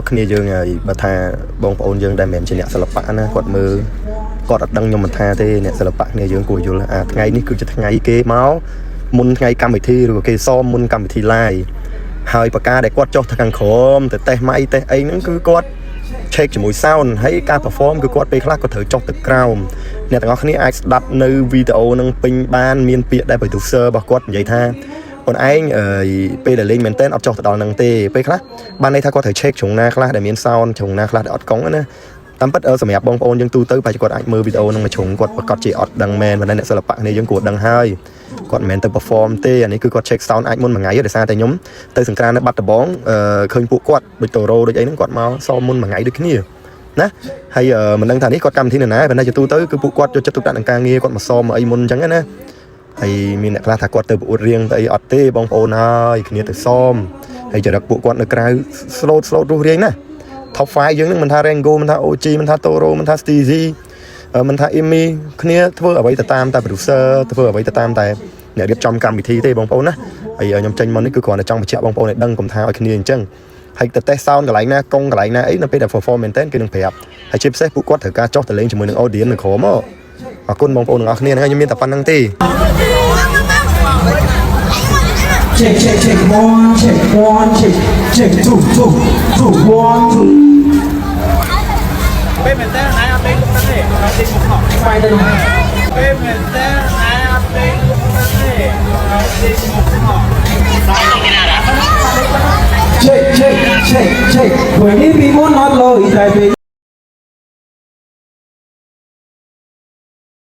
គ្នាយើងហើយបើថាបងប្អូនយើងដែលមិនជាអ្នកសិល្បៈណាគាត់មើលគាត់អត់ដឹងខ្ញុំមិនថាទេអ្នកសិល្បៈគ្នាយើងគួរយល់ថ្ងៃនេះគឺជាថ្ងៃគេមកមុនថ្ងៃកម្មវិធីឬក៏គេសមមុនកម្មវិធី live ហើយប្រការដែលគាត់ចុះទៅខាងក្រោមទៅតេស្តម៉ៃតេស្តអីហ្នឹងគឺគាត់ check ជាមួយ sound ហើយការ perform គឺគាត់ពេលខ្លះគាត់ត្រូវចុះទៅក្រោមអ្នកទាំងអស់គ្នាអាចស្ដាប់នៅវីដេអូហ្នឹងពេញបានមានពាក្យដែល producer របស់គាត់និយាយថាខ្លួនឯងពេលដែលលេងមែនតើអត់ចុះទៅដល់ហ្នឹងទេពេលខ្លះបានន័យថាគាត់ត្រូវ check ជ្រុងណាខ្លះដែលមាន sound ជ្រុងណាខ្លះដែលអត់កង់ណាតាមពិតសម្រាប់បងប្អូនយើងទូទៅបែរជាគាត់អាចមើលវីដេអូហ្នឹងមួយជ្រុងគាត់ប្រកាសជាអត់ដឹងមែនប៉ុន្តែអ្នកសិល្បៈគ្នាយើងគួរដឹងហើយគាត់មិនមែនទៅ perform ទេអានេះគឺគាត់ check sound អាចមុនមួយថ្ងៃដោយសារតែខ្ញុំទៅសង្ក្រាននៅបាត់ដំបងឃើញពួកគាត់ដូចតូរ៉ូដូចអីហ្នឹងគាត់មកសមមុនមួយថ្ងៃដូចគ្នាណាហើយមិនដឹងថានេះគាត់កម្មវិធីណាប៉ុន្តែជាទូទៅគឺពួកគាត់យកចិត្តទុកដាក់នឹងការងារគាត់មកសមមកអីមុនអញ្ចឹងណាហើយមានអ្នកខ្លះថាគាត់ទៅប្រអួតរៀងទៅអីអត់ទេបងប្អូនហើយគ្នាទៅសមហើយចរិតពួកគាត់នៅក្រៅ slot រស់រៀងណា top 5 យើងនឹងមិនថា Rango មិនថា OG មិនថា Toro មិនថា Steezy មិនថា Imi គ្នាធ្វើអ្វីទៅតាមតែ producer ធ្វើអ្វីទៅតាមតែអ្នករៀបចំកម្មវិធីទេបងប្អូនណាហើយខ្ញុំចេញមកនេះគឺគ្រាន់តែចង់បញ្ជាក់បងប្អូនឲ្យដឹងកុំថាឲ្យគ្នាអញ្ចឹងហើយទៅ test sound កន្លែងណាកង់កន្លែងណាអីនៅពេលដែល perform មែនតើគេនឹងប្រាប់ហើយជាពិសេសពួកគាត់ត្រូវការចុះទៅលេងជាមួយនឹង audience នៅក្រោមមកអរគុណបងប្អូនទាំងអស់គ្នាហ្នឹងខ្ញុំមានតែប៉ុណ្្នឹងទេ check check check one check two one two ពេលមែនតើណៃអត់ទេលោកហ្នឹងទេអត់ទេមកខកបាយទៅពេលមែនតើណៃអត់ទេលោកហ្នឹងទេអត់ទេមកខក check 20 people not low อีกได้